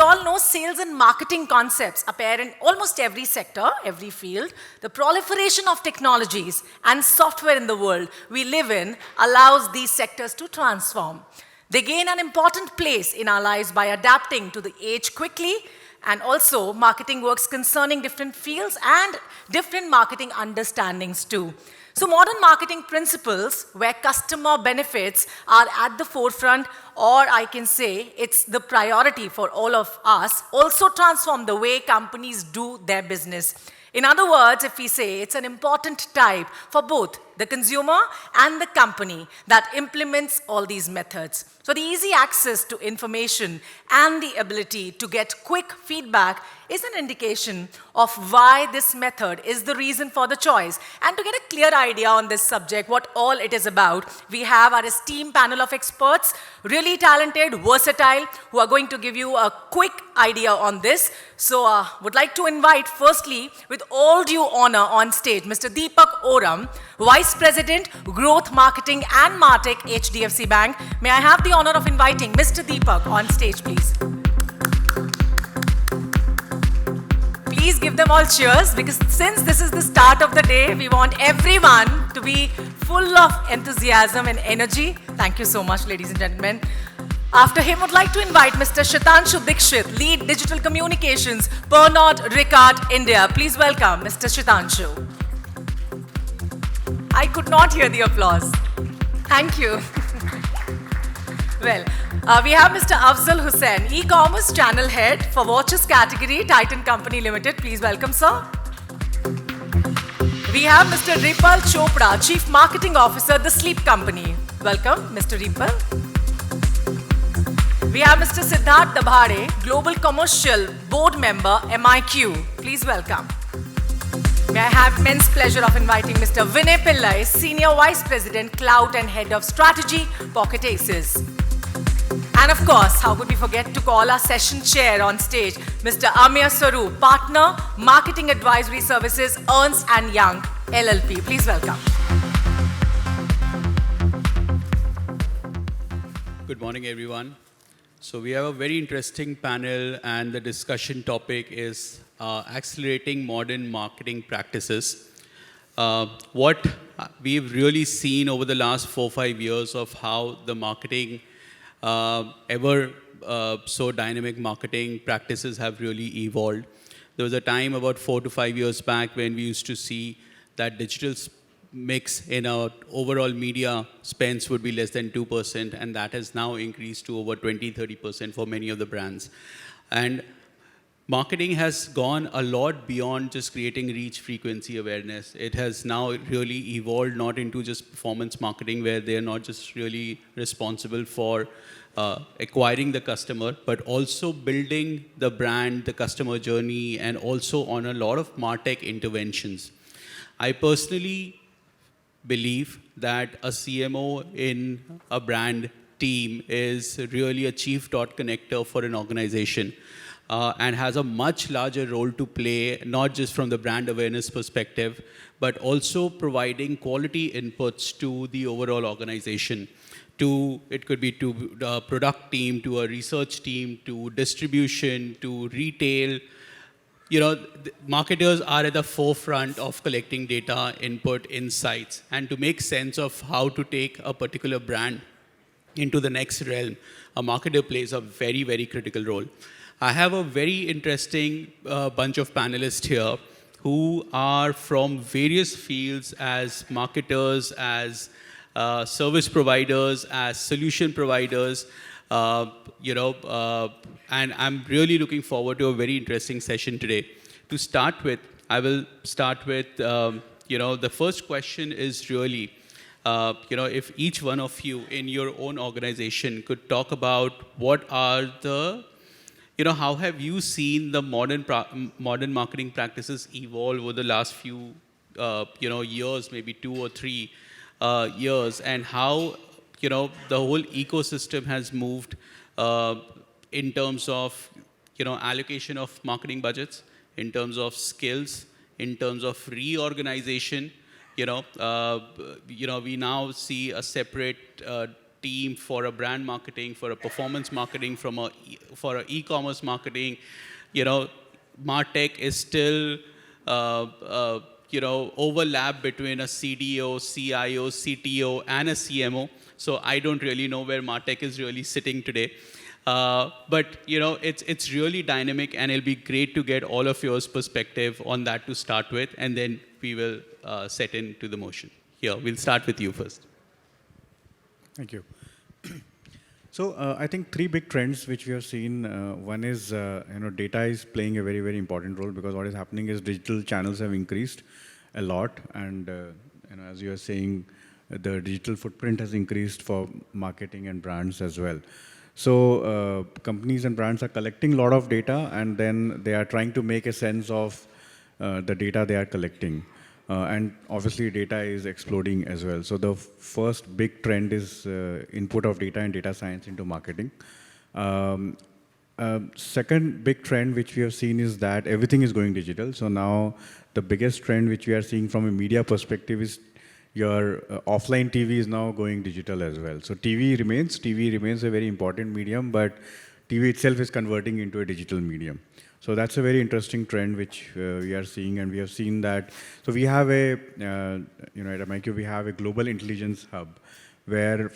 all know, sales and marketing concepts appear in almost every sector, every field. The proliferation of technologies and software in the world we live in allows these sectors to transform. They gain an important place in our lives by adapting to the age quickly, and also marketing works concerning different fields and different marketing understandings too. So modern marketing principles where customer benefits are at the forefront, or I can say it's the priority for all of us, also transform the way companies do their business. In other words, if we say it's an important type for both the consumer and the company that implements all these methods. So the easy access to information and the ability to get quick feedback is an indication of why this method is the reason for the choice. And to get a clear idea on this subject, what all it is about, we have our esteemed panel of experts, really talented, versatile, who are going to give you a quick idea on this. So would like to invite, firstly, with all due honor on stage, Mr. Deepak Oram, Vice President, Growth Marketing and Martech, HDFC Bank. May I have the honor of inviting Mr. Deepak on stage, please. Please give them all cheers, because since this is the start of the day, we want everyone to be full of enthusiasm and energy. Thank you so much, ladies and gentlemen. After him, would like to invite Mr. Shetanshu, Dikshit, Lead Digital Communications, Pernod, Ricard, India. Please welcome Mr. Shetanshu. I could not hear the applause. Thank you. Well, we have Mr. Afzal Hussain, Ecommerce Channel Head for Watches Category, Titan Company Limited. Please welcome, sir. We have Mr. Ripal Chopda, Chief Marketing Officer, The Sleep Company. Welcome, Mr. Ripal. We have Mr. Siddharth Dabhade, Global Commercial Board Member, MIQ. Please welcome. May I have immense pleasure of inviting Mr. Vinay Pillai, Senior Vice President, Clout and Head of Strategy, Pocket Aces. And of course, how could we forget to call our session chair on stage, Mr. Amiya Swarup, Partner, Marketing Advisory Services, Ernst & Young, LLP. Please welcome. Good morning, everyone. So we have a very interesting panel, and the discussion topic is accelerating modern marketing practices. What we've really seen over the last 4 or 5 years of how the marketing, so dynamic marketing practices have really evolved. There was a time about 4 to 5 years back when we used to see that digital mix in our overall media spends would be less than 2%, and that has now increased to over 20-30% for many of the brands. And marketing has gone a lot beyond just creating reach, frequency, awareness. It has now really evolved not into just performance marketing, where they're not just really responsible for acquiring the customer, but also building the brand, the customer journey, and also on a lot of Martech interventions. I personally believe that a CMO in a brand team is really a chief dot connector for an organization. And has a much larger role to play, not just from the brand awareness perspective, but also providing quality inputs to the overall organization. It could be to the product team, to a research team, to distribution, to retail. You know, marketers are at the forefront of collecting data, input, insights, and to make sense of how to take a particular brand into the next realm, a marketer plays a very, very critical role. I have a very interesting bunch of panelists here who are from various fields, as marketers, as service providers, as solution providers, and I'm really looking forward to a very interesting session today. To start with, I will start with, the first question is really, if each one of you in your own organization could talk about what are the how have you seen the modern marketing practices evolve over the last few, years, maybe 2 or 3 years, and how, the whole ecosystem has moved in terms of, allocation of marketing budgets, in terms of skills, in terms of reorganization. We now see a separate team for a brand marketing, for a performance marketing, for a e-commerce marketing, Martech is still, overlap between a CDO, CIO, CTO, and a CMO. So I don't really know where Martech is really sitting today. But it's really dynamic, and it'll be great to get all of yours perspective on that to start with, and then we will set into the motion. Here, we'll start with you first. Thank you. So I think three big trends which we have seen. One is data is playing a very, very important role, because what is happening is digital channels have increased a lot, and as you are saying, the digital footprint has increased for marketing and brands as well. So companies and brands are collecting a lot of data, and then they are trying to make a sense of the data they are collecting. And obviously data is exploding as well. So the first big trend is input of data and data science into marketing. Second big trend which we have seen is that everything is going digital. So now the biggest trend which we are seeing from a media perspective is your offline TV is now going digital as well. So TV remains a very important medium, but TV itself is converting into a digital medium. So that's a very interesting trend which we are seeing, and we have seen that. So we have at Amiya, we have a global intelligence hub where,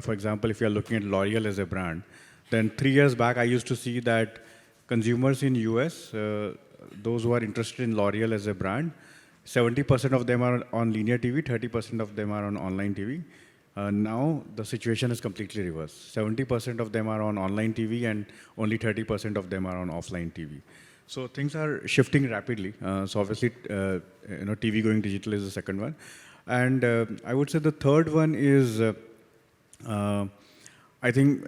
for example, if you are looking at L'Oreal as a brand, then 3 years back I used to see that consumers in US, those who are interested in L'Oreal as a brand, 70% of them are on linear TV, 30% of them are on online TV. Now the situation is completely reversed. 70% of them are on online TV, and only 30% of them are on offline TV. So things are shifting rapidly. So obviously, TV going digital is the second one. And I would say the third one is, I think,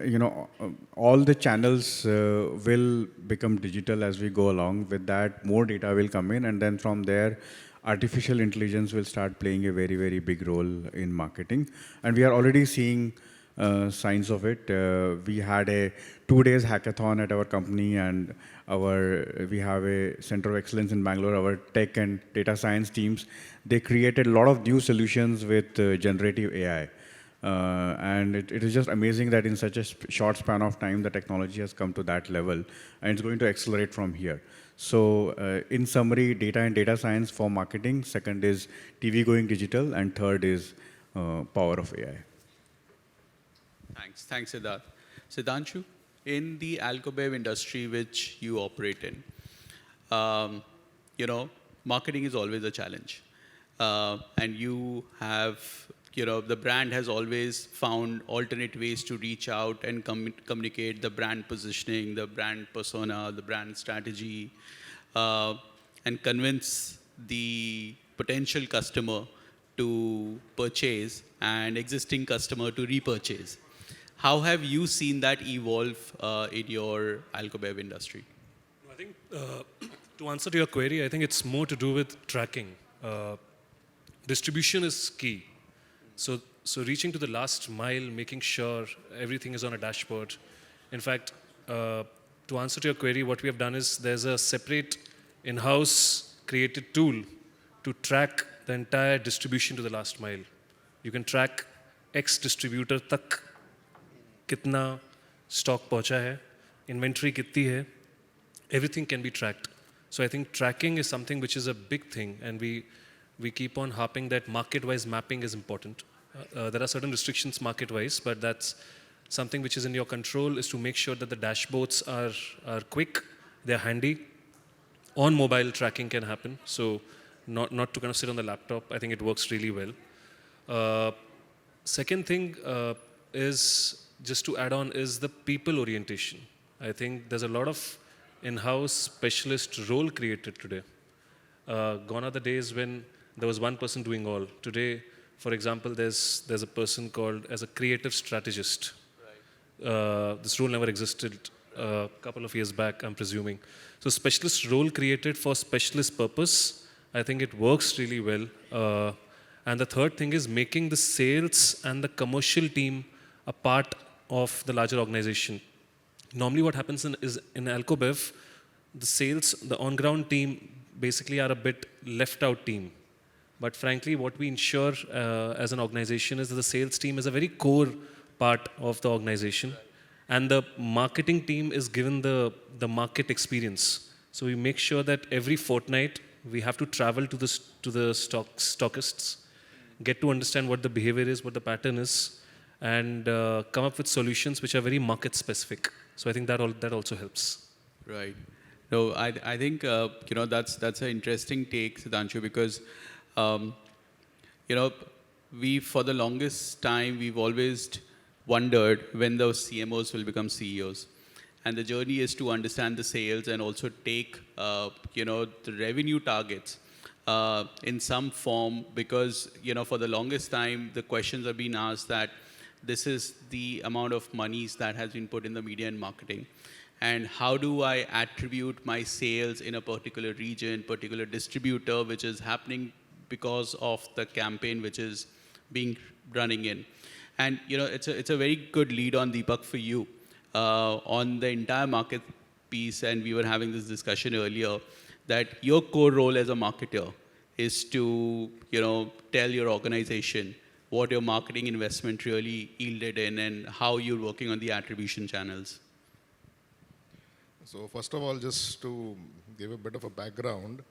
all the channels will become digital as we go along. With that, more data will come in, and then from there, artificial intelligence will start playing a very, very big role in marketing. And we are already seeing signs of it. We had a 2 days hackathon at our company, and we have a center of excellence in Bangalore. Our tech and data science teams, they created a lot of new solutions with generative AI. And it is just amazing that in such a short span of time, the technology has come to that level, and it's going to accelerate from here. So in summary, data and data science for marketing. Second is TV going digital, and third is power of AI. Thanks, Siddharth. Siddharth, in the alcobev industry which you operate in, marketing is always a challenge. And you have, the brand has always found alternate ways to reach out and communicate the brand positioning, the brand persona, the brand strategy, and convince the potential customer to purchase and existing customer to repurchase. How have you seen that evolve in your alcobev industry? I think to answer to your query, I think it's more to do with tracking. Distribution is key. So reaching to the last mile, making sure everything is on a dashboard. In fact, to answer to your query, what we have done is there's a separate in-house created tool to track the entire distribution to the last mile. You can track X distributor tak kitna stock pahuncha hai, inventory kitni hai, everything can be tracked. So I think tracking is something which is a big thing, and we keep on harping that market-wise mapping is important. There are certain restrictions market-wise, but that's something which is in your control, is to make sure that the dashboards are quick, they're handy. On mobile, tracking can happen, so not to kind of sit on the laptop. I think it works really well. Second thing is, just to add on, is the people orientation. I think there's a lot of in-house specialist role created today. Gone are the days when there was one person doing all. Today, for example, there's a person called as a creative strategist. Right. This role never existed a couple of years back, I'm presuming. So specialist role created for specialist purpose. I think it works really well. And the third thing is making the sales and the commercial team a part of the larger organization. Normally what happens is in Alcobev, the sales, the on-ground team basically are a bit left out team. But frankly, what we ensure as an organization is that the sales team is a very core part of the organization. And the marketing team is given the market experience. So we make sure that every fortnight we have to travel to the stockists, get to understand what the behavior is, what the pattern is, and come up with solutions which are very market specific. So I think that also helps. Right. No, I think that's an interesting take, Siddharth, because you know we for the longest time we've always wondered when those CMOs will become CEOs, and the journey is to understand the sales and also take the revenue targets in some form, because for the longest time the questions have been asked that this is the amount of monies that has been put in the media and marketing. And how do I attribute my sales in a particular region, particular distributor, which is happening because of the campaign which is being running in. And it's a very good lead on, Deepak, for you on the entire market piece. And we were having this discussion earlier that your core role as a marketer is to tell your organization what your marketing investment really yielded in and how you're working on the attribution channels. So first of all, just to give a bit of a background,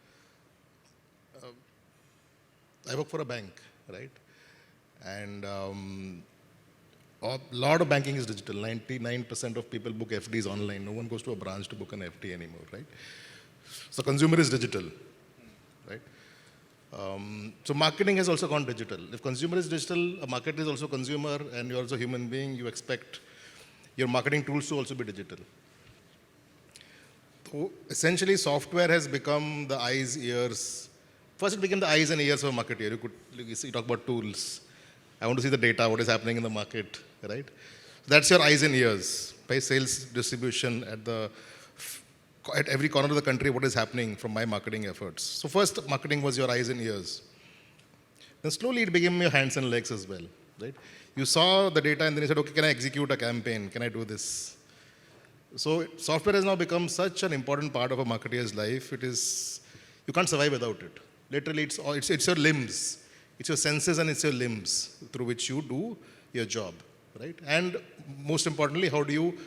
I work for a bank, right? And a lot of banking is digital. 99% of people book FDs online. No one goes to a branch to book an FD anymore, right? So consumer is digital, right? So marketing has also gone digital. If consumer is digital, a marketer is also consumer, and you're also a human being, you expect your marketing tools to also be digital. So essentially, software has become the eyes, ears. First, it became the eyes and ears of a marketer. You talk about tools. I want to see the data, what is happening in the market, right? That's your eyes and ears. By sales distribution at every corner of the country, what is happening from my marketing efforts. So first, marketing was your eyes and ears. Then slowly, it became your hands and legs as well, right? You saw the data, and then you said, okay, can I execute a campaign? Can I do this? So software has now become such an important part of a marketer's life. You can't survive without it. Literally, it's your limbs. It's your senses and it's your limbs through which you do your job, right? And most importantly, how do you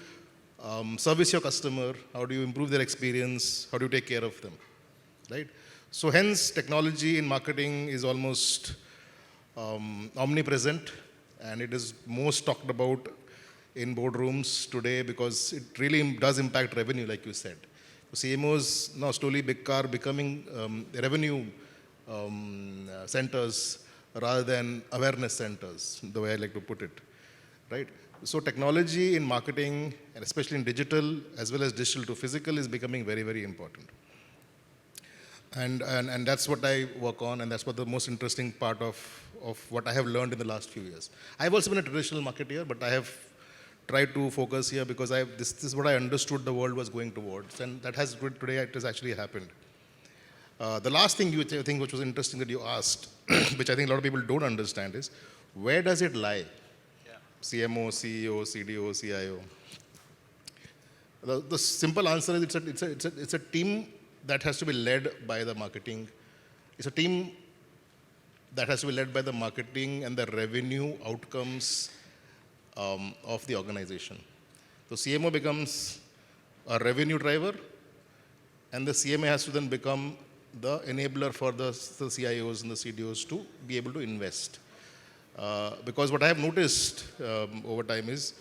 service your customer? How do you improve their experience? How do you take care of them, right? So hence, technology in marketing is almost omnipresent, and it is most talked about in boardrooms today because it really does impact revenue, like you said. CMOs now slowly are becoming revenue centers rather than awareness centers, the way I like to put it, right? So technology in marketing, and especially in digital, as well as digital to physical, is becoming very, very important. And that's what I work on, and that's what the most interesting part of what I have learned in the last few years. I've also been a traditional marketer, but I have tried to focus here because this is what I understood the world was going towards, and that has today it has actually happened. The last thing I think which was interesting that you asked, which I think a lot of people don't understand, is where does it lie? Yeah. CMO, CEO, CDO, CIO. The simple answer is it's a team that has to be led by the marketing. It's a team that has to be led by the marketing and the revenue outcomes of the organization. So CMO becomes a revenue driver, and the CMA has to then become the enabler for the CIOs and the CDOs to be able to invest. Because what I have noticed over time is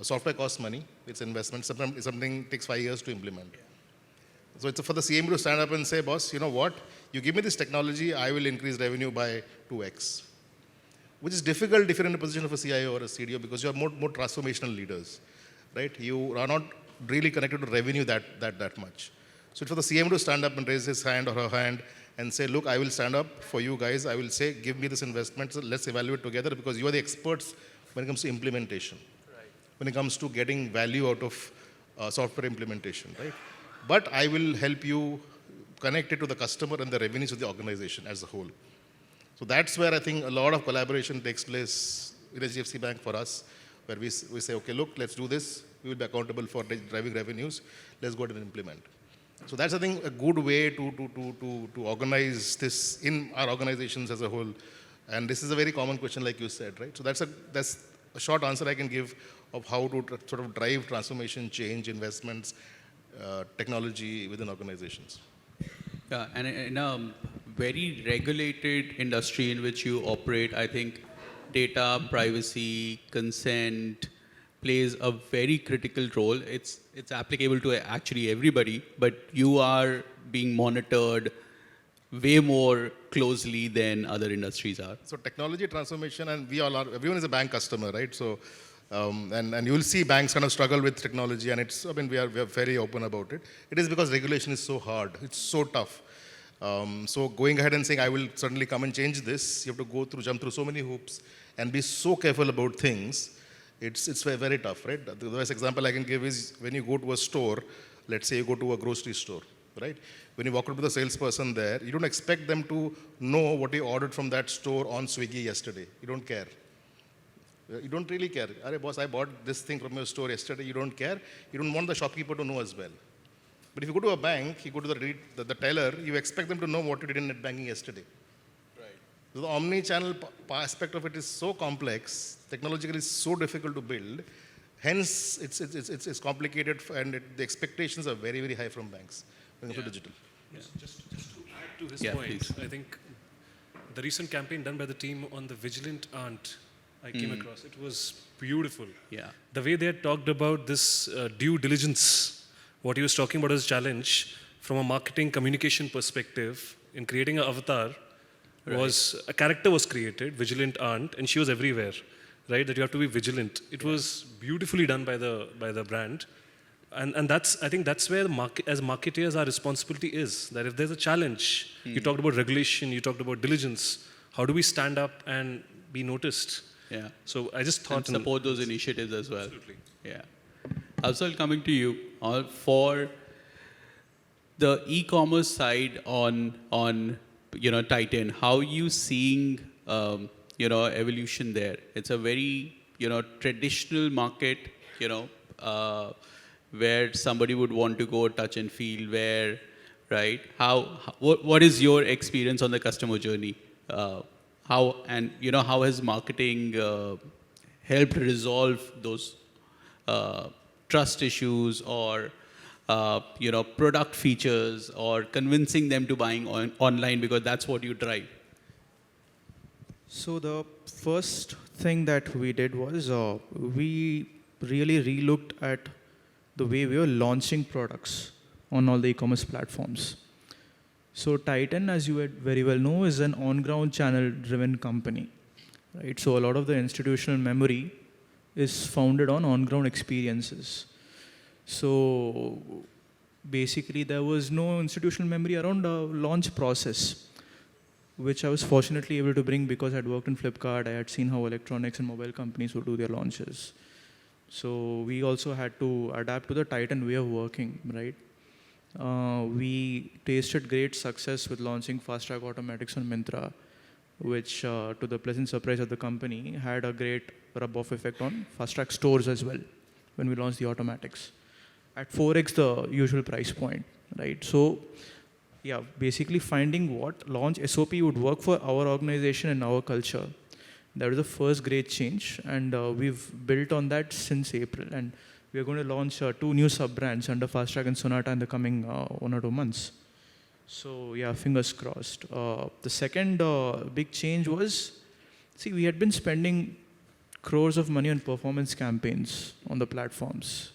software costs money, it's investment, something takes 5 years to implement. So it's for the CMO to stand up and say, boss, you know what, you give me this technology, I will increase revenue by 2x. Which is difficult if you're in a position of a CIO or a CDO because you are more transformational leaders, right? You are not really connected to revenue that much. So for the CMO to stand up and raise his hand or her hand and say, look, I will stand up for you guys. I will say, give me this investment. So let's evaluate together because you are the experts when it comes to implementation, right? When it comes to getting value out of software implementation, right? But I will help you connect it to the customer and the revenues of the organization as a whole. So that's where I think a lot of collaboration takes place in HDFC Bank for us, where we say, okay, look, let's do this. We will be accountable for driving revenues. Let's go ahead and implement. So that's, I think, a good way to organize this in our organizations as a whole. And this is a very common question, like you said, right? So that's a short answer I can give of how to sort of drive transformation, change, investments, technology within organizations. Yeah, and in a very regulated industry in which you operate, I think data, privacy, consent plays a very critical role. It's applicable to actually everybody, but you are being monitored way more closely than other industries are. So technology transformation, and we all are, everyone is a bank customer, right? So, and you will see banks kind of struggle with technology, and it's, I mean, we are very open about it. It is because regulation is so hard, it's so tough. So going ahead and saying, I will certainly come and change this, you have to jump through so many hoops and be so careful about things. It's very, very tough, right? The best example I can give is when you go to a store, let's say you go to a grocery store, right? When you walk up to the salesperson there, you don't expect them to know what you ordered from that store on Swiggy yesterday. You don't care. You don't really care. Arey boss, I bought this thing from your store yesterday. You don't care. You don't want the shopkeeper to know as well. But if you go to a bank, you go to the teller, you expect them to know what you did in net banking yesterday. Right. So the omni-channel aspect of it is so complex, technologically is so difficult to build. Hence, it's complicated, and the expectations are very, very high from banks when it comes to digital. Yeah. Just to add to his point, please. I think the recent campaign done by the team on the Vigilant Aunt, I came across, it was beautiful. Yeah. The way they had talked about this due diligence, what he was talking about as a challenge from a marketing communication perspective in creating an avatar, was a character was created, Vigilant Aunt, and she was everywhere, right? That you have to be vigilant. It was beautifully done by the brand. And that's, I think that's where as marketeers, our responsibility is. That if there's a challenge, you talked about regulation, you talked about diligence, how do we stand up and be noticed? Yeah. So I just thought... And support those initiatives as well. Absolutely. Yeah. Afzal, coming to you, for the e-commerce side on Titan, how are you seeing evolution there? It's a very traditional market, where somebody would want to go touch and feel, where, right? What is your experience on the customer journey? How has marketing helped resolve those trust issues or product features, or convincing them to buying online because that's what you drive? So the first thing that we did was we really relooked at the way we were launching products on all the e-commerce platforms. So Titan, as you very well know, is an on-ground channel-driven company, right? So a lot of the institutional memory is founded on-ground experiences. So basically, there was no institutional memory around the launch process, which I was fortunately able to bring because I'd worked in Flipkart. I had seen how electronics and mobile companies would do their launches. So we also had to adapt to the Titan way of working, right? We tasted great success with launching Fast Track Automatics on Myntra, which, to the pleasant surprise of the company, had a great rub-off effect on Fast Track stores as well when we launched the automatics at 4x the usual price point, right? So, yeah, basically finding what launch SOP would work for our organization and our culture. That was the first great change, and we've built on that since April. And we are going to launch 2 new sub-brands under Fast Track and Sonata in the coming 1 or 2 months. So yeah, fingers crossed. The second big change was, see, we had been spending crores of money on performance campaigns on the platforms.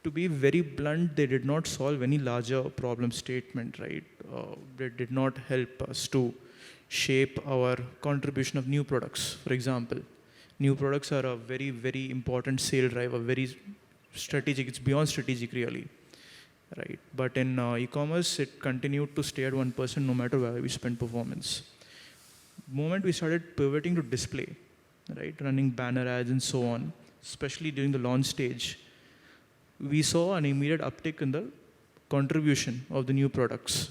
To be very blunt, they did not solve any larger problem statement, right? They did not help us to shape our contribution of new products, for example. New products are a very, very important sale driver, very strategic. It's beyond strategic, really, right? But in e-commerce, it continued to stay at 1% no matter where we spend performance. The moment we started pivoting to display, right, running banner ads and so on, especially during the launch stage, we saw an immediate uptick in the contribution of the new products.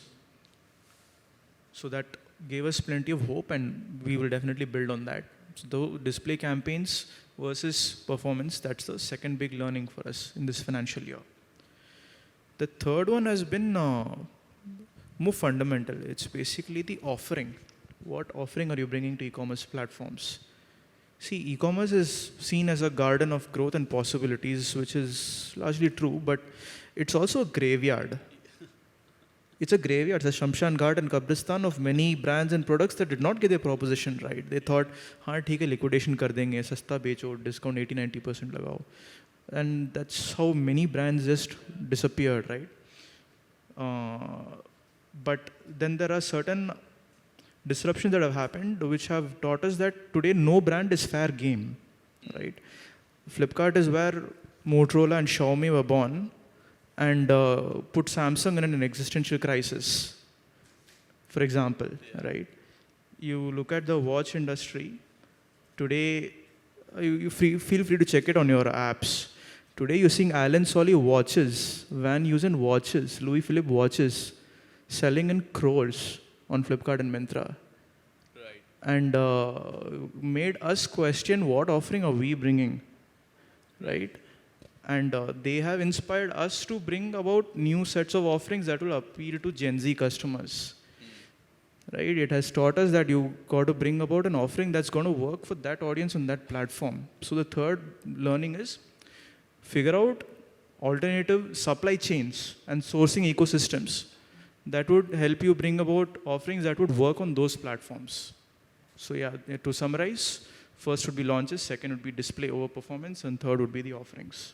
So that gave us plenty of hope, and we will definitely build on that. So the display campaigns versus performance, that's the second big learning for us in this financial year. The third one has been more fundamental. It's basically the offering. What offering are you bringing to e-commerce platforms? See, e-commerce is seen as a garden of growth and possibilities, which is largely true, but it's also a graveyard. It's a graveyard, it's a Shamshan Ghat Kabristan of many brands and products that did not get their proposition right. They thought, हाँ ठीक है, liquidation कर देंगे, सस्ता बेचो, discount 80-90% लगाओ. And that's how many brands just disappeared, right? But then there are certain disruptions that have happened which have taught us that today no brand is fair game, right? Flipkart is where Motorola and Xiaomi were born and put Samsung in an existential crisis, for example, right? You look at the watch industry, today, you feel free to check it on your apps. Today you're seeing Allen Solly watches, Van Heusen watches, Louis Philippe watches selling in crores on Flipkart and Myntra. Right. And made us question what offering are we bringing, right? And they have inspired us to bring about new sets of offerings that will appeal to Gen Z customers. Right? It has taught us that you got to bring about an offering that's going to work for that audience on that platform. So the third learning is figure out alternative supply chains and sourcing ecosystems that would help you bring about offerings that would work on those platforms. So yeah, to summarize, first would be launches, second would be display over performance, and third would be the offerings.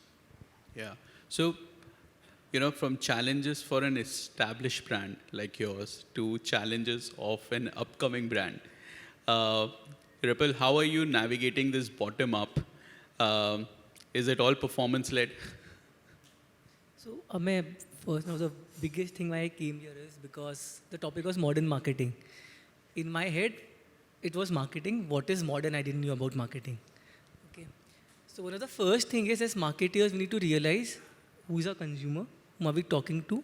Yeah. So, from challenges for an established brand like yours to challenges of an upcoming brand, Ripal, how are you navigating this bottom up? Is it all performance led? So, Amit, first, now the biggest thing why I came here is because the topic was modern marketing. In my head, it was marketing. What is modern? I didn't know about marketing. Okay. So, one of the first thing is, as marketers, we need to realize who is our consumer, whom are we talking to.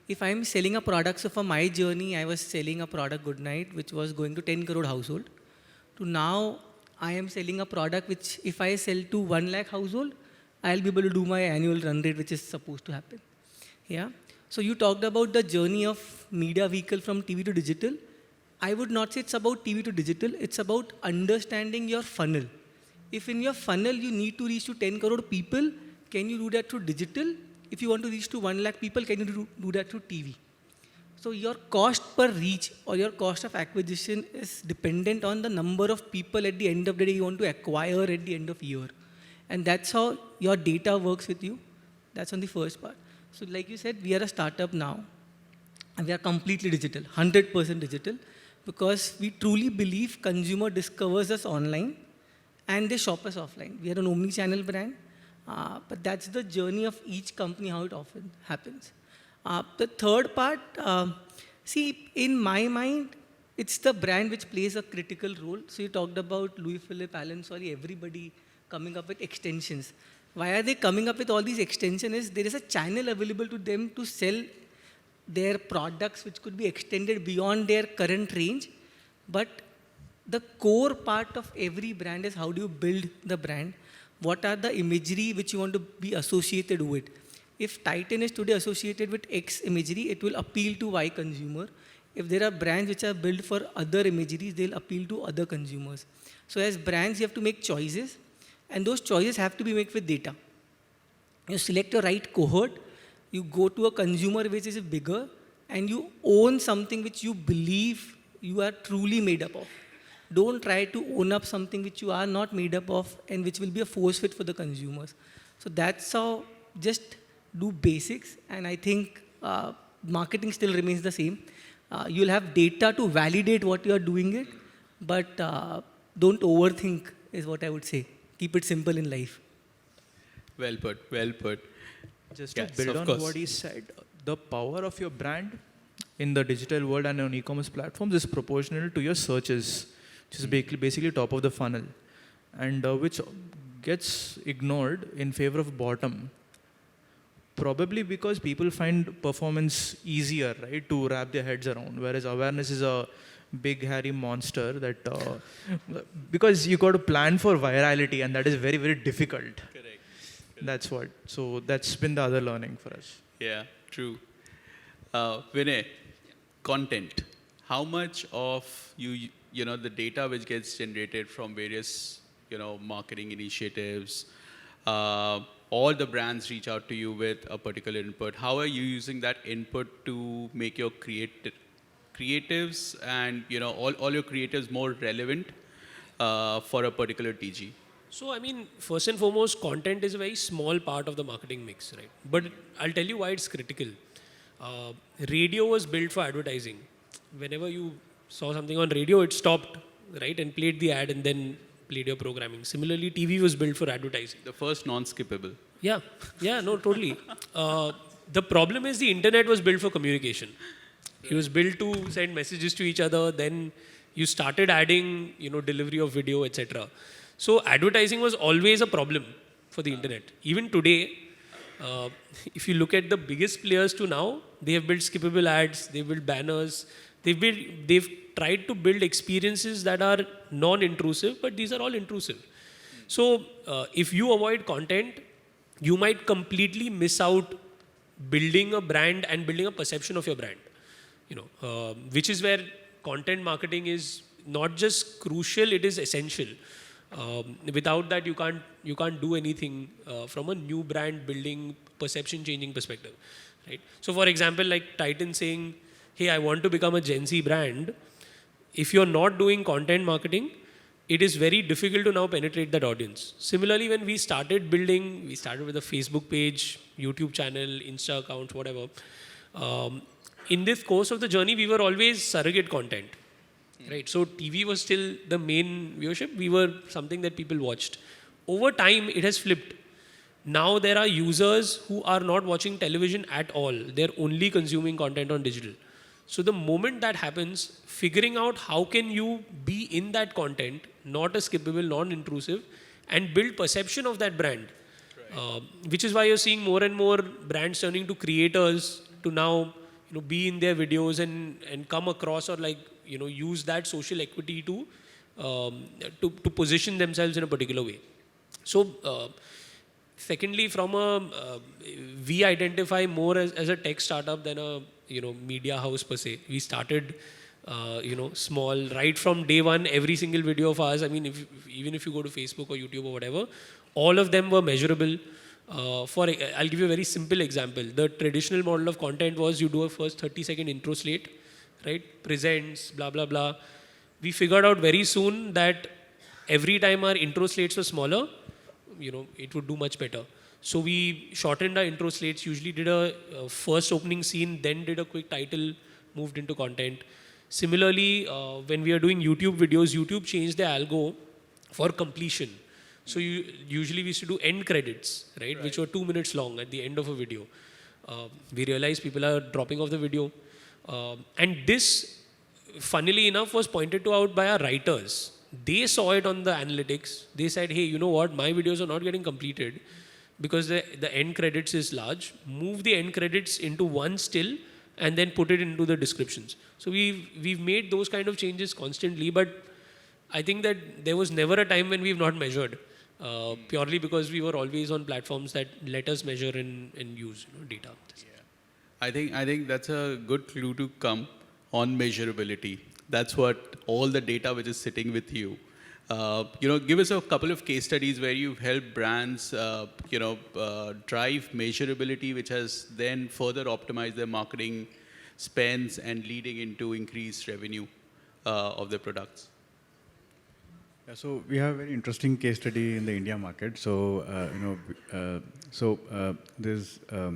If I'm selling a product, so for my journey, I was selling a product, Goodnight, which was going to 10 crore household. To now, I am selling a product which, if I sell to 1 lakh household, I'll be able to do my annual run rate, which is supposed to happen. Yeah. So you talked about the journey of media vehicle from TV to digital. I would not say it's about TV to digital. It's about understanding your funnel. If in your funnel you need to reach to 10 crore people, can you do that through digital? If you want to reach to 1 lakh people, can you do that through TV? So your cost per reach or your cost of acquisition is dependent on the number of people at the end of the day you want to acquire at the end of year. And that's how your data works with you. That's on the first part. So like you said, we are a startup now. And we are completely digital, 100% digital. Because we truly believe consumer discovers us online and they shop us offline. We are an omni-channel brand. But that's the journey of each company, how it often happens. The third part, see, in my mind, it's the brand which plays a critical role. So you talked about Louis Philippe, Allen Solly, everybody coming up with extensions. Why are they coming up with all these extensions? Is there is a channel available to them to sell their products which could be extended beyond their current range. But the core part of every brand is how do you build the brand? What are the imagery which you want to be associated with? If Titan is today associated with X imagery, it will appeal to Y consumer. If there are brands which are built for other imageries, they'll appeal to other consumers. So as brands, you have to make choices, and those choices have to be made with data. You select your right cohort, you go to a consumer which is bigger, and you own something which you believe you are truly made up of. Don't try to own up something which you are not made up of and which will be a force fit for the consumers. So that's how, just do basics, and I think marketing still remains the same. You'll have data to validate what you are doing it, but don't overthink is what I would say. Keep it simple in life. Well put, well put. Just to build on what he said, the power of your brand in the digital world and on e-commerce platforms is proportional to your searches, which is basically top of the funnel, and which gets ignored in favor of bottom. Probably because people find performance easier, right, to wrap their heads around, whereas awareness is a big hairy monster that, because you got to plan for virality, and that is very, very difficult. Correct. That's what. So that's been the other learning for us. Yeah, true. Vinay, content. How much of the data which gets generated from various marketing initiatives. All the brands reach out to you with a particular input. How are you using that input to make your creatives and all your creatives more relevant for a particular TG? So, I mean, first and foremost, content is a very small part of the marketing mix, right? But I'll tell you why it's critical. Radio was built for advertising. Whenever you saw something on radio, it stopped, right, and played the ad and then played your programming. Similarly, TV was built for advertising. The first non-skippable. Yeah, no, totally. The problem is the internet was built for communication. It was built to send messages to each other. Then you started adding, delivery of video, etc. So advertising was always a problem for the internet. Even today, if you look at the biggest players to now, they have built skippable ads, they've built banners, they've tried to build experiences that are non-intrusive, but these are all intrusive. So if you avoid content, you might completely miss out building a brand and building a perception of your brand. Which is where content marketing is not just crucial, it is essential. Without that, you can't do anything from a new brand building, perception changing perspective, right? So, for example, like Titan saying, "Hey, I want to become a Gen Z brand." If you're not doing content marketing, it is very difficult to now penetrate that audience. Similarly, when we started building, we started with a Facebook page, YouTube channel, Insta account, whatever. In this course of the journey, we were always surrogate content. Right, so TV was still the main viewership. We were something that people watched. Over time, it has flipped. Now there are users who are not watching television at all. They're only consuming content on digital. So the moment that happens, figuring out how can you be in that content, not a skippable, non-intrusive, and build perception of that brand. Which is why you're seeing more and more brands turning to creators to now be in their videos and come across or use that social equity to position themselves in a particular way. So, secondly, we identify more as a tech startup than a media house per se. We started small right from day one. Every single video of ours, I mean, even if you go to Facebook or YouTube or whatever, all of them were measurable. I'll give you a very simple example. The traditional model of content was you do a first 30-second intro slate, right? Presents, blah, blah, blah. We figured out very soon that every time our intro slates were smaller, it would do much better. So we shortened our intro slates, usually did a first opening scene, then did a quick title, moved into content. Similarly, when we are doing YouTube videos, YouTube changed the algo for completion. So usually we used to do end credits, right? Which were 2 minutes long at the end of a video. We realized people are dropping off the video. And this, funnily enough, was pointed out by our writers. They saw it on the analytics. They said, hey, you know what? My videos are not getting completed because the end credits is large. Move the end credits into one still and then put it into the descriptions. So we've made those kind of changes constantly, but I think that there was never a time when we've not measured. Purely because we were always on platforms that let us measure and use data. Yeah. I think that's a good clue to come on measurability. That's what all the data which is sitting with you. Give us a couple of case studies where you've helped brands, drive measurability, which has then further optimized their marketing spends and leading into increased revenue of their products. Yeah, so we have a very interesting case study in the India market. So, there's a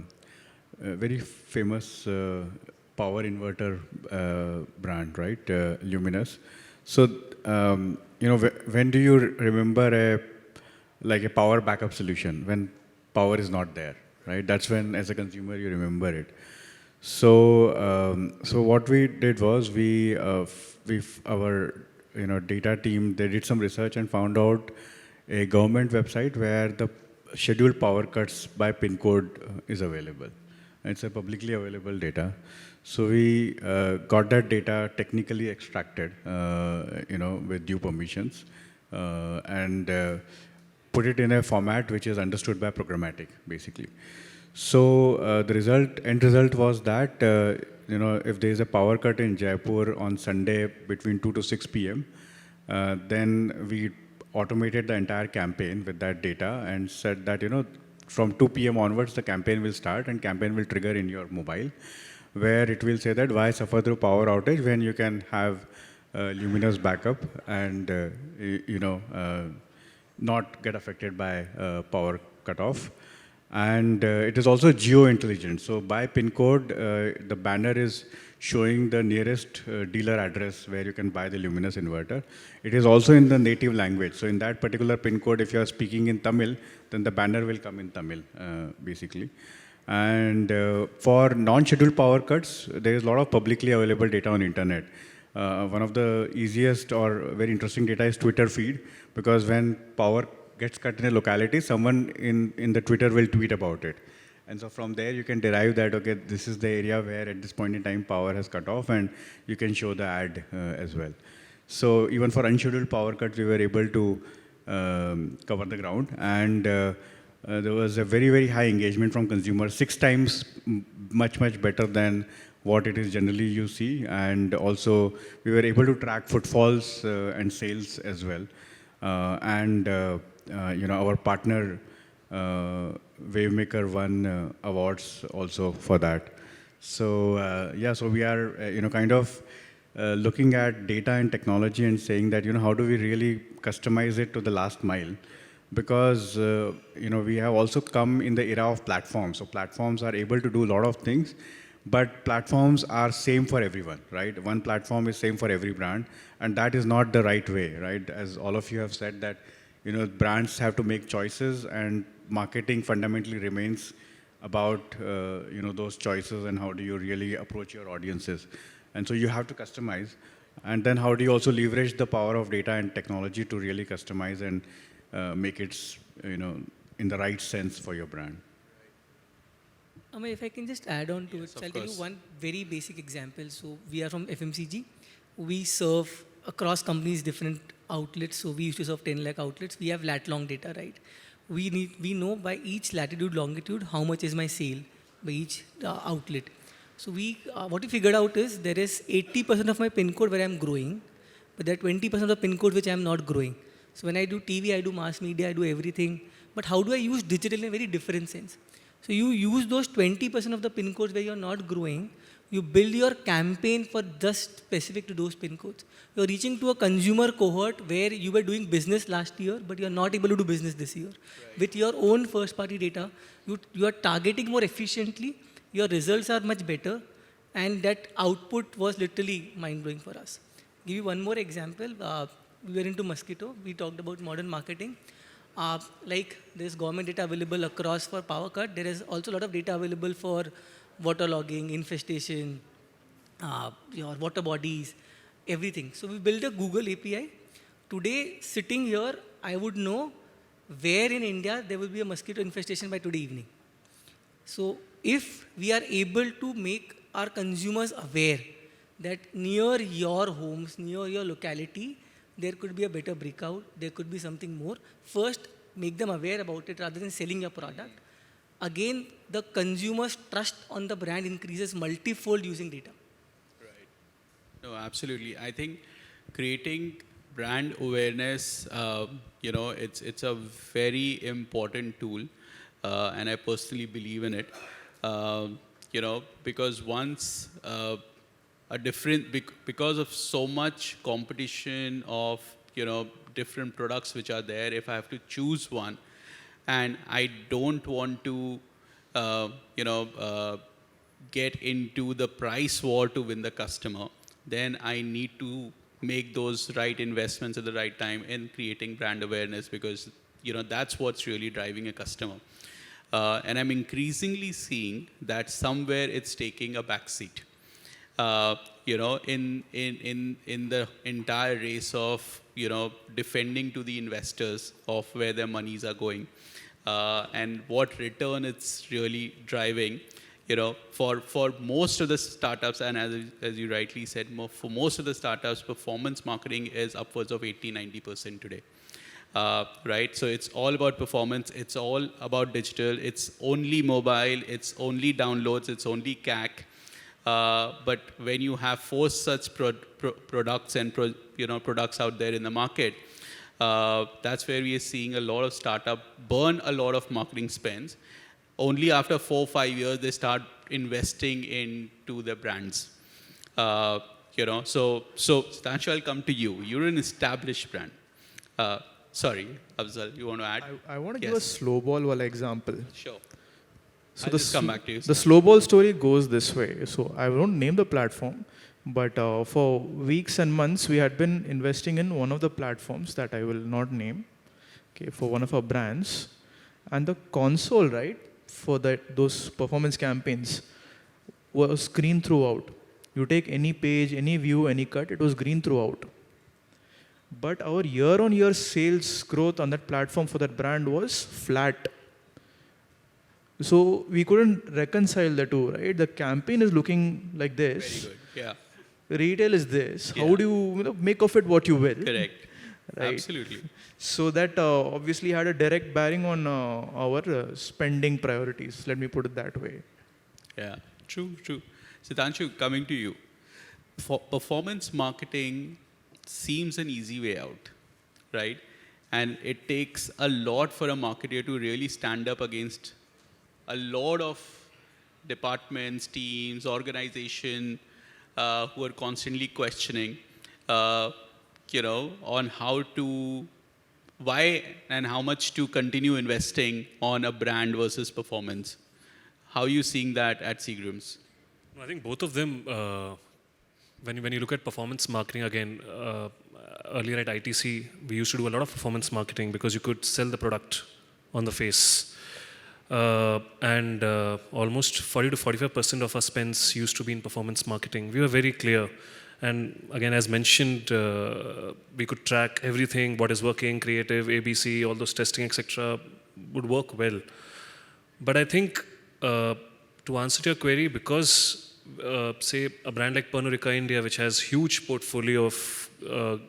very famous power inverter brand, right? Luminous. So, when do you remember a power backup solution when power is not there, right? That's when, as a consumer, you remember it. So, what we did was our data team, they did some research and found out a government website where the scheduled power cuts by pin code is available. It's a publicly available data. So we got that data technically extracted, with due permissions, and put it in a format which is understood by programmatic, basically. So the end result was that if there is a power cut in Jaipur on Sunday between 2 to 6 p.m., then we automated the entire campaign with that data and said that, from 2 p.m. onwards, the campaign will start and campaign will trigger in your mobile, where it will say that why suffer through power outage when you can have luminous backup and, not get affected by power cutoff. And it is also geo-intelligent. So by PIN code, the banner is showing the nearest dealer address where you can buy the luminous inverter. It is also in the native language. So in that particular PIN code, if you are speaking in Tamil, then the banner will come in Tamil, basically. And for non-scheduled power cuts, there is a lot of publicly available data on internet. One of the easiest or very interesting data is Twitter feed, because when power gets cut in a locality, someone in the Twitter will tweet about it. And so from there, you can derive that, okay, this is the area where at this point in time, power has cut off, and you can show the ad as well. So even for unscheduled power cuts, we were able to cover the ground. And there was a very, very high engagement from consumers, 6 times much, much better than what it is generally you see. And also, we were able to track footfalls and sales as well. Our partner, Wavemaker, won awards also for that. So, so we are, kind of looking at data and technology and saying that, how do we really customize it to the last mile? Because, we have also come in the era of platforms. So platforms are able to do a lot of things, but platforms are same for everyone, right? One platform is same for every brand, and that is not the right way, right? As all of you have said that, brands have to make choices, and marketing fundamentally remains about, those choices and how do you really approach your audiences. And so you have to customize. And then how do you also leverage the power of data and technology to really customize and make it, in the right sense for your brand. If I can just add on to Yes, it, I'll of tell you course. one very basic example. So we are from FMCG. We serve across companies different outlets. So we used to serve 10 lakh outlets. We have lat-long data, right? We know by each latitude, longitude, how much is my sale by each outlet. So what we figured out is there is 80% of my PIN code where I'm growing, but there are 20% of the PIN code which I'm not growing. So when I do TV, I do mass media, I do everything. But how do I use digital in a very different sense? So you use those 20% of the PIN codes where you're not growing, you build your campaign for just specific to those PIN codes. You're reaching to a consumer cohort where you were doing business last year, but you're not able to do business this year. Right. With your own first party data, you are targeting more efficiently, your results are much better, and that output was literally mind-blowing for us. Give you one more example. We were into mosquito. We talked about modern marketing. Like there's government data available across for power cut. There is also a lot of data available for waterlogging, infestation, your water bodies, everything. So we built a Google API. Today, sitting here, I would know where in India there will be a mosquito infestation by today evening. So if we are able to make our consumers aware that near your homes, near your locality, there could be a better breakout, there could be something more. First, make them aware about it rather than selling your product. Again, the consumer's trust on the brand increases multifold using data. Right. No, absolutely. I think creating brand awareness, it's a very important tool, and I personally believe in it. Because once because of so much competition of, different products which are there, if I have to choose one, and I don't want to, get into the price war to win the customer, then I need to make those right investments at the right time in creating brand awareness, because, that's what's really driving a customer. And I'm increasingly seeing that somewhere it's taking a backseat. In the entire race of, defending to the investors of where their monies are going, and what return it's really driving. For most of the startups, and as you rightly said, for most of the startups, performance marketing is upwards of 80-90% today. Right? So it's all about performance. It's all about digital. It's only mobile. It's only downloads. It's only CAC. But when you have 4 such products and products out there in the market, That's where we are seeing a lot of startup burn a lot of marketing spends. Only after 4 or 5 years, they start investing into their brands. So Siddharth, I'll come to you. You're an established brand. Sorry, Afzal, you want to add? I want to give a snowball wala example. Sure. So I'll just come back to you. The snowball story goes this way. So I won't name the platform, but for weeks and months, we had been investing in one of the platforms that I will not name, okay, for one of our brands. And the console, right, for those performance campaigns was green throughout. You take any page, any view, any cut, it was green throughout. But our year-on-year sales growth on that platform for that brand was flat. So we couldn't reconcile the two, right? The campaign is looking like this. Very good. Yeah. Retail is this. Yeah. How do you make of it what you will? Correct. Right. Absolutely. So that obviously had a direct bearing on our spending priorities. Let me put it that way. Yeah, true. Siddharth, coming to you. Performance marketing seems an easy way out, right? And it takes a lot for a marketer to really stand up against a lot of departments, teams, organization who are constantly questioning, on why and how much to continue investing on a brand versus performance. How are you seeing that at Seagram's? I think both of them, when you look at performance marketing again, earlier at ITC, we used to do a lot of performance marketing because you could sell the product on the face. And almost 40 to 45% of our spends used to be in performance marketing. We were very clear. And again, as mentioned, we could track everything, what is working, creative, ABC, all those testing, etc. would work well. But I think to answer to your query, because say a brand like Pernod Ricard India, which has huge portfolio of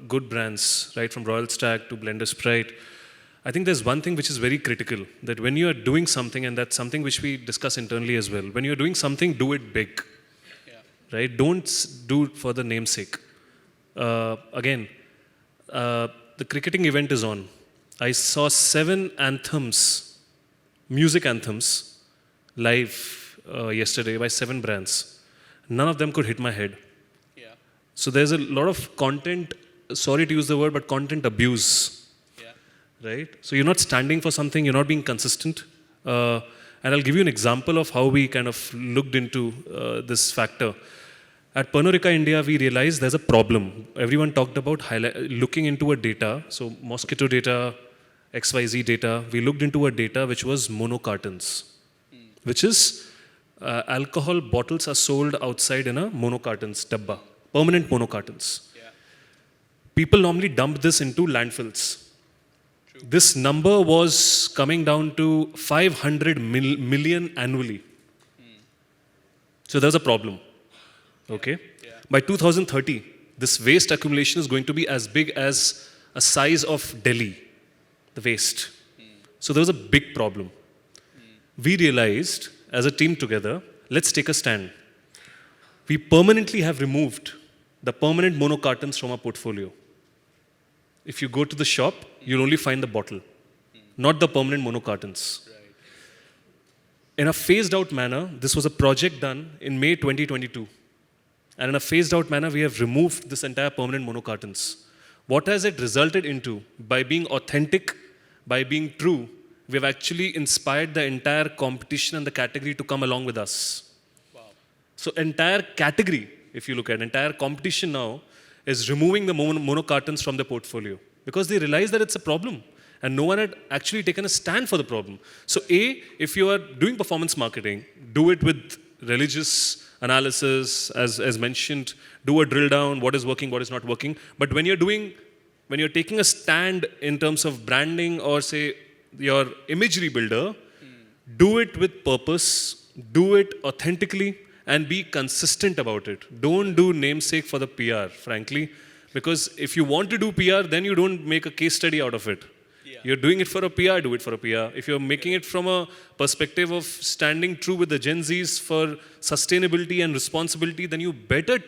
good brands, right from Royal Stag to Blender Sprite, I think there's one thing which is very critical, that when you are doing something, and that's something which we discuss internally as well, when you're doing something, do it big. Right? Don't do it for the namesake. Again, the cricketing event is on. I saw 7 anthems, music anthems, live yesterday by 7 brands. None of them could hit my head. Yeah. So there's a lot of content, sorry to use the word, but content abuse. Yeah. Right? So you're not standing for something, you're not being consistent. And I'll give you an example of how we kind of looked into this factor. At Pernod Ricard India, we realized there's a problem. Everyone talked about looking into a data, so mosquito data, XYZ data. We looked into a data which was monocartons, which is alcohol bottles are sold outside in a monocartons dabba, permanent monocartons. Yeah. People normally dump this into landfills. True. This number was coming down to 500 million annually. So there's a problem. Okay. Yeah. By 2030, this waste accumulation is going to be as big as a size of Delhi, the waste. So there was a big problem. We realized, as a team together, let's take a stand. We permanently have removed the permanent monocartons from our portfolio. If you go to the shop, you'll only find the bottle, not the permanent monocartons. Right. In a phased out manner, this was a project done in May 2022. And in a phased out manner, we have removed this entire permanent monocartons. What has it resulted into? By being authentic, by being true, we have actually inspired the entire competition and the category to come along with us. Wow. So entire category, if you look at entire competition now, is removing the monocartons from the portfolio because they realize that it's a problem and no one had actually taken a stand for the problem. So A, if you are doing performance marketing, do it with religious analysis, as mentioned, do a drill down, what is working, what is not working. But when you're taking a stand in terms of branding or say your imagery builder, do it with purpose, do it authentically, and be consistent about it. Don't do namesake for the PR, frankly, because if you want to do PR, then you don't make a case study out of it. You're doing it for a PR, do it for a PR. If you're making it from a perspective of standing true with the Gen Zs for sustainability and responsibility, then you better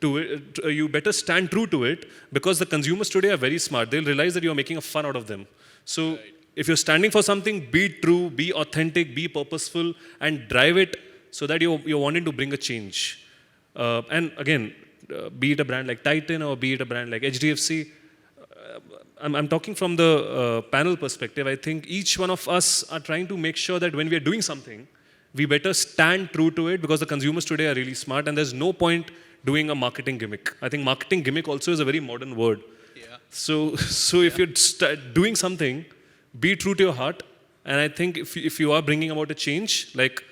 to it, you better stand true to it, because the consumers today are very smart. They'll realize that you're making a fun out of them. So if you're standing for something, be true, be authentic, be purposeful, and drive it so that you're wanting to bring a change. And again, be it a brand like Titan or be it a brand like HDFC, I'm talking from the panel perspective. I think each one of us are trying to make sure that when we are doing something, we better stand true to it, because the consumers today are really smart and there's no point doing a marketing gimmick. I think marketing gimmick also is a very modern word. Yeah. So if you're doing something, be true to your heart. And I think if you are bringing about a change, like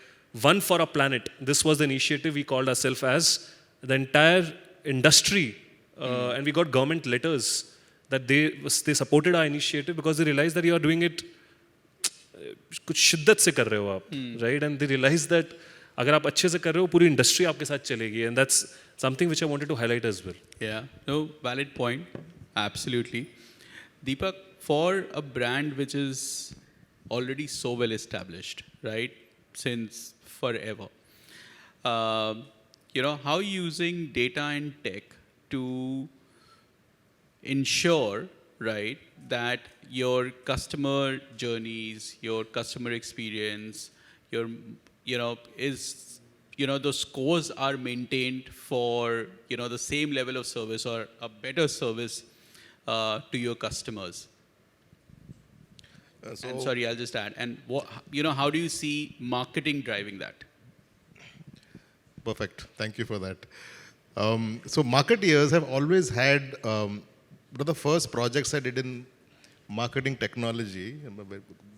One for a Planet, this was the initiative we called ourselves as. The entire industry, and we got government letters that they supported our initiative because they realized that you are doing it कुछ शिद्दत से कर रहे हो आप, right? And they realized that अगर आप अच्छे से कर रहे हो, पूरी industry आपके साथ चलेगी, and that's something which I wanted to highlight as well. Yeah, no, valid point. Absolutely. Deepak, for a brand which is already so well established, right, since forever, how are you using data and tech to ensure, right, that your customer journeys, your customer experience, those scores are maintained for, the same level of service or a better service to your customers? And sorry, I'll just add. And how do you see marketing driving that? Perfect. Thank you for that. So marketeers have always had, one of the first projects I did in marketing technology,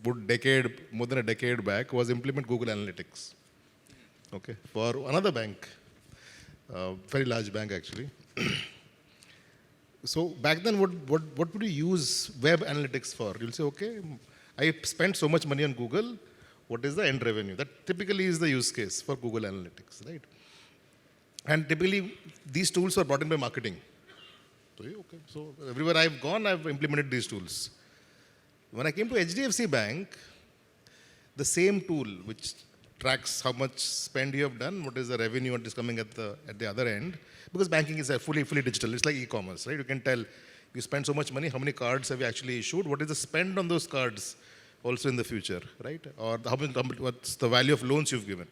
more than a decade back, was implement Google Analytics. Okay, for another bank, very large bank actually. So back then, what would you use web analytics for? You'll say, okay, I spent so much money on Google. What is the end revenue? That typically is the use case for Google Analytics, right? And typically, these tools were brought in by marketing. Okay, so everywhere I've gone, I've implemented these tools. When I came to HDFC Bank, the same tool which tracks how much spend you have done, what is the revenue that is coming at the other end, because banking is fully digital. It's like e-commerce, right? You can tell you spend so much money, how many cards have you actually issued, what is the spend on those cards also in the future, right? Or what's the value of loans you've given.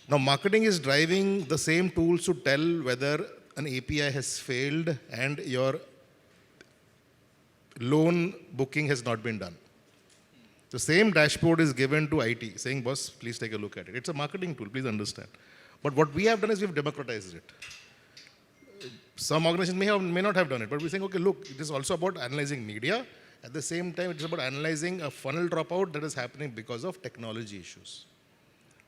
Now, marketing is driving the same tools to tell whether an API has failed and your loan booking has not been done. The same dashboard is given to IT, saying, boss, please take a look at it. It's a marketing tool, please understand. But what we have done is we've democratized it. Some organizations may not have done it, but we're saying, okay, look, it is also about analyzing media. At the same time, it's about analyzing a funnel dropout that is happening because of technology issues.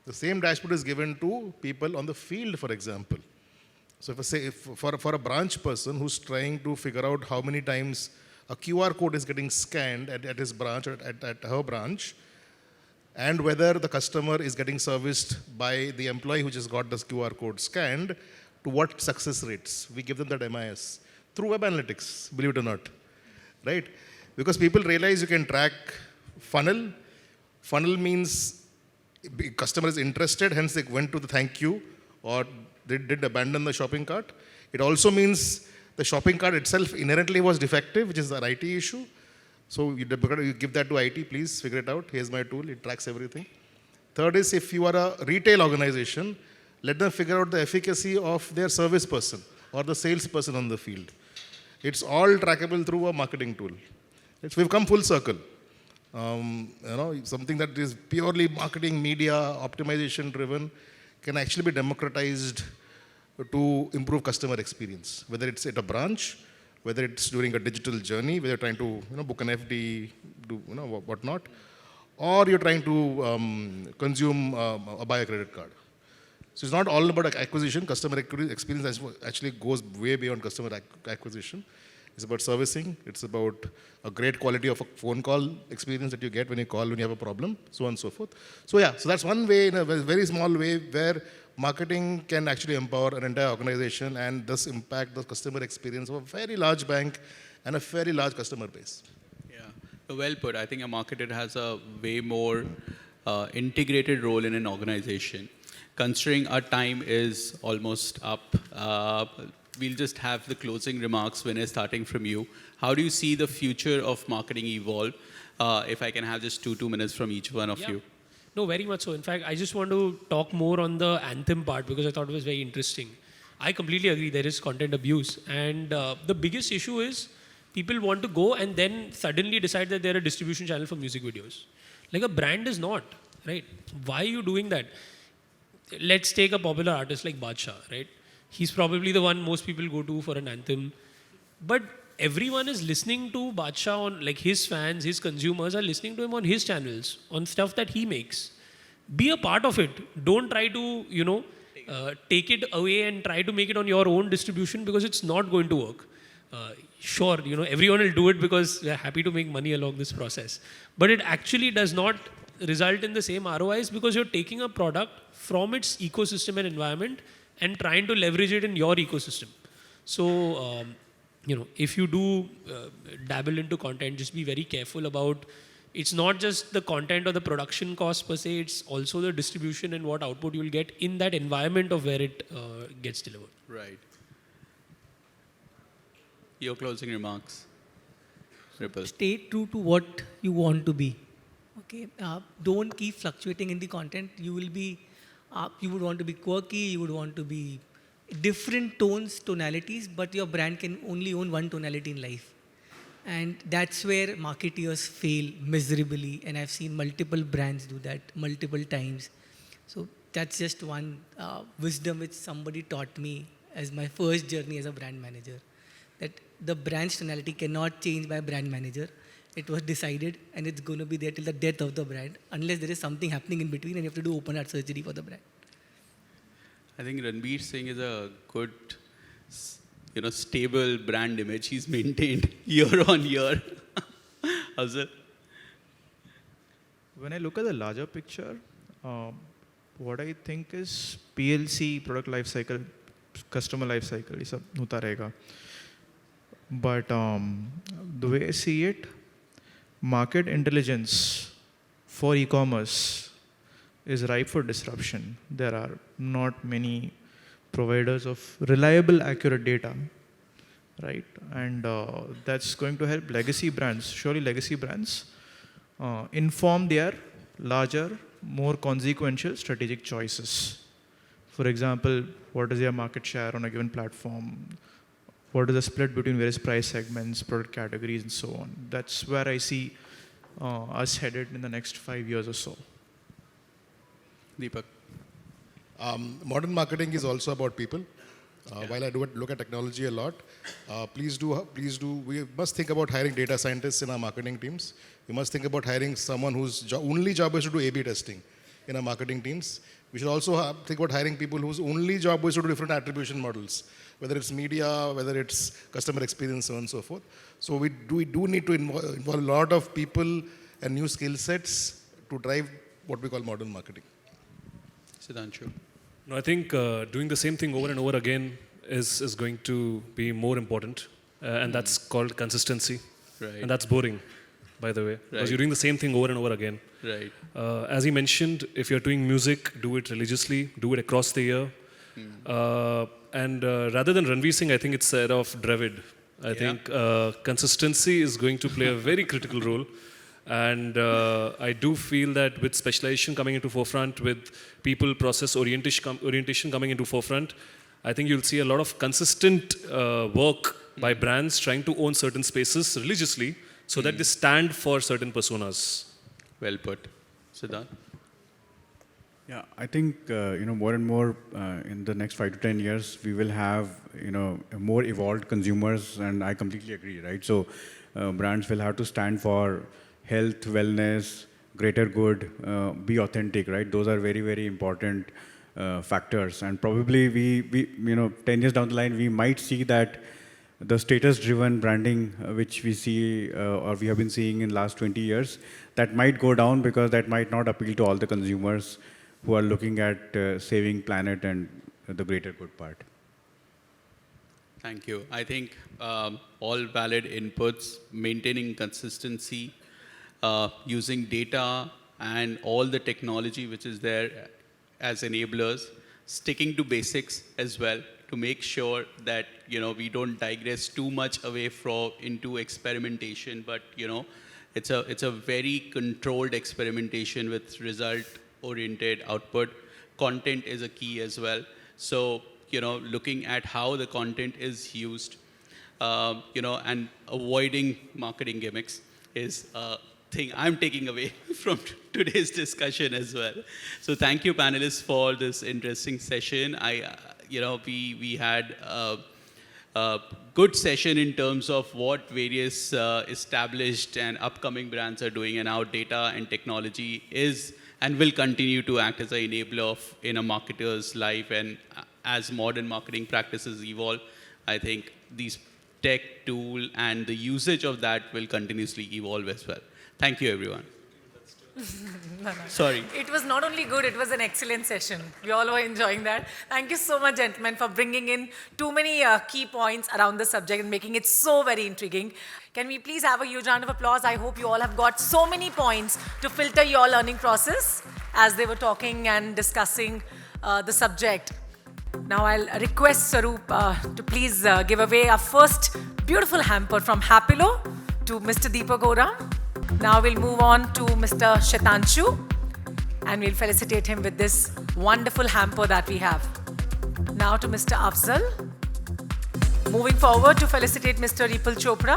The same dashboard is given to people on the field, for example. So if for a branch person who's trying to figure out how many times a QR code is getting scanned at his branch or at her branch, and whether the customer is getting serviced by the employee who just got this QR code scanned, to what success rates. We give them that MIS through web analytics, believe it or not, right? Because people realize you can track funnel. Funnel means customer is interested, hence they went to the thank you, or they did abandon the shopping cart. It also means the shopping cart itself inherently was defective, which is an IT issue. So you give that to IT, please figure it out. Here's my tool, it tracks everything. Third is, if you are a retail organization, let them figure out the efficacy of their service person or the salesperson on the field. It's all trackable through a marketing tool. We've come full circle. Something that is purely marketing, media, optimization driven can actually be democratized to improve customer experience, whether it's at a branch, whether it's during a digital journey, whether you're trying to book an FD, do whatnot, or you're trying to consume or buy a credit card. So it's not all about acquisition. Customer experience actually goes way beyond customer acquisition. It's about servicing. It's about a great quality of a phone call experience that you get when you call when you have a problem, so on and so forth. So that's one way, in a very small way, where marketing can actually empower an entire organization and thus impact the customer experience of a very large bank and a very large customer base. Yeah, well put. I think a marketer has a way more integrated role in an organization. Considering our time is almost up, We'll just have the closing remarks, Vinay, starting from you. How do you see the future of marketing evolve? If I can have just two minutes from each one of you. No, very much so. In fact, I just want to talk more on the anthem part because I thought it was very interesting. I completely agree there is content abuse. And the biggest issue is people want to go and then suddenly decide that they're a distribution channel for music videos. Like a brand is not, right? Why are you doing that? Let's take a popular artist like Badshah, right? He's probably the one most people go to for an anthem. But everyone is listening to Badshah on, like his fans, his consumers are listening to him on his channels, on stuff that he makes. Be a part of it. Don't try to, take it away and try to make it on your own distribution because it's not going to work. Sure, everyone will do it because they're happy to make money along this process. But it actually does not result in the same ROIs because you're taking a product from its ecosystem and environment and trying to leverage it in your ecosystem. So, if you do dabble into content, just be very careful about it's not just the content or the production cost per se, it's also the distribution and what output you'll get in that environment of where it gets delivered. Right. Your closing remarks, Ripal. Stay true to what you want to be. Okay, don't keep fluctuating in the content. You will be, you would want to be quirky. You would want to be different tones, tonalities, but your brand can only own one tonality in life. And that's where marketeers fail miserably. And I've seen multiple brands do that multiple times. So that's just one wisdom which somebody taught me as my first journey as a brand manager. That the brand's tonality cannot change by a brand manager. It was decided and it's going to be there till the death of the brand unless there is something happening in between and you have to do open heart surgery for the brand. I think Ranveer Singh is a good, stable brand image he's maintained year on year. Afzal? When I look at the larger picture, what I think is PLC, product life cycle, customer life cycle, ये सब होता रहेगा. But the way I see it, market intelligence for e-commerce is ripe for disruption. There are not many providers of reliable, accurate data, right? And that's going to help legacy brands, surely legacy brands, inform their larger, more consequential strategic choices. For example, what is their market share on a given platform? What is the split between various price segments, product categories, and so on? That's where I see us headed in the next 5 years or so. Deepak? Modern marketing is also about people. While I do look at technology a lot, please do. We must think about hiring data scientists in our marketing teams. We must think about hiring someone whose only job is to do A/B testing in our marketing teams. We should also think about hiring people whose only job is to do different attribution models, whether it's media, whether it's customer experience, so on and so forth. So we do need to involve a lot of people and new skill sets to drive what we call modern marketing. Siddharth? No, I think doing the same thing over and over again is going to be more important. And that's called consistency. Right. And that's boring, by the way. Because you're doing the same thing over and over again. Right. As he mentioned, if you're doing music, do it religiously, do it across the year. And rather than Ranveer Singh, I think it's said of Dravid. I think consistency is going to play a very critical role. And I do feel that with specialization coming into forefront, with people process orientation coming into forefront, I think you'll see a lot of consistent work by brands trying to own certain spaces religiously so that they stand for certain personas. Well put. Siddharth? Yeah, I think more and more in the next 5 to 10 years we will have more evolved consumers, and I completely agree, right? So brands will have to stand for health, wellness, greater good, be authentic, right? Those are very, very important factors. And probably we 10 years down the line, we might see that the status-driven branding, which we see or we have been seeing in last 20 years, that might go down because that might not appeal to all the consumers who are looking at saving planet and the greater good part. Thank you. I think all valid inputs, maintaining consistency, using data and all the technology which is there as enablers, sticking to basics as well to make sure that, we don't digress too much away from into experimentation, but, it's a very controlled experimentation with result-oriented output. Content is a key as well. So, looking at how the content is used, and avoiding marketing gimmicks is a thing I'm taking away from today's discussion as well. So thank you, panelists, for this interesting session. We had a good session in terms of what various established and upcoming brands are doing, and how data and technology is and will continue to act as an enabler in a marketer's life. And as modern marketing practices evolve, I think these tech tool and the usage of that will continuously evolve as well. Thank you, everyone. No. Sorry. It was not only good, it was an excellent session. We all were enjoying that. Thank you so much, gentlemen, for bringing in too many key points around the subject and making it so very intriguing. Can we please have a huge round of applause? I hope you all have got so many points to filter your learning process as they were talking and discussing the subject. Now I'll request Swarup to please give away our first beautiful hamper from Happilo to Mr. Deepak Oram. Now we'll move on to Mr. Shetanshu, and we'll felicitate him with this wonderful hamper that we have. Now to Mr. Afzal. Moving forward to felicitate Mr. Ripal Chopda.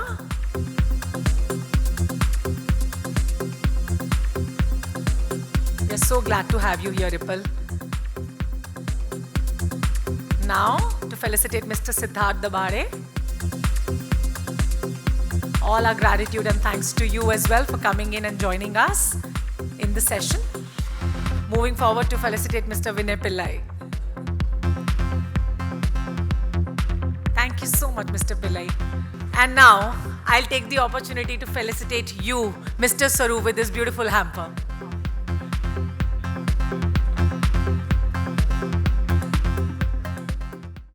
We're so glad to have you here, Ripal. Now to felicitate Mr. Siddharth Dabhade. All our gratitude and thanks to you as well for coming in and joining us in the session. Moving forward to felicitate Mr. Vinay Pillai. Thank you so much, Mr. Pillai. And now, I'll take the opportunity to felicitate you, Mr. Swarup, with this beautiful hamper.